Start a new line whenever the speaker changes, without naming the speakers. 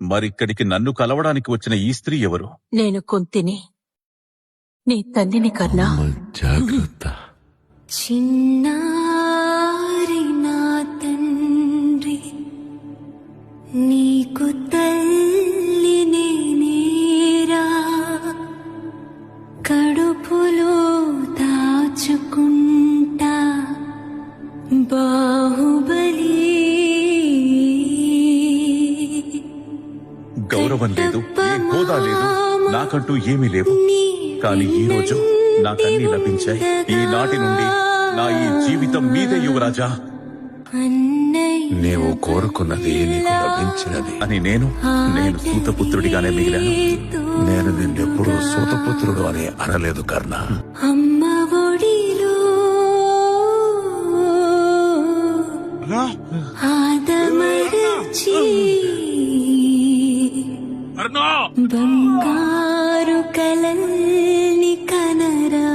మరిక్కడికి నన్ను కలవడానికి వచ్చిన ఈ స్త్రీ ఎవరు?
నేను కుంతిని, నీ తల్లిని కన్నా.
జాగ్రత్త.
చిన్నారి నా తండ్రి, నీకు తల్లి నేనేరా, కడుపులో దాచుకుంటా బాహుబలి.
గౌరవం లేదు, ఏ హోదా లేదు, నాకంటూ ఏమీ లేవు. కానీ ఈ రోజు నాకన్నీ లభించాయి. ఈనాటి నుండి నా ఈ జీవితం మీదే యువరాజా.
నీవు కోరుకున్నది నీకు లభించినది
అని నేను సూతపుత్రుడిగానే మిగిలాను.
నేను నిన్నెప్పుడు సూతపుత్రుడు అని అనలేదు కర్ణ.
అమ్మ ఒడిలో ఆదమరచి బంగారు కలల్ని కనరా.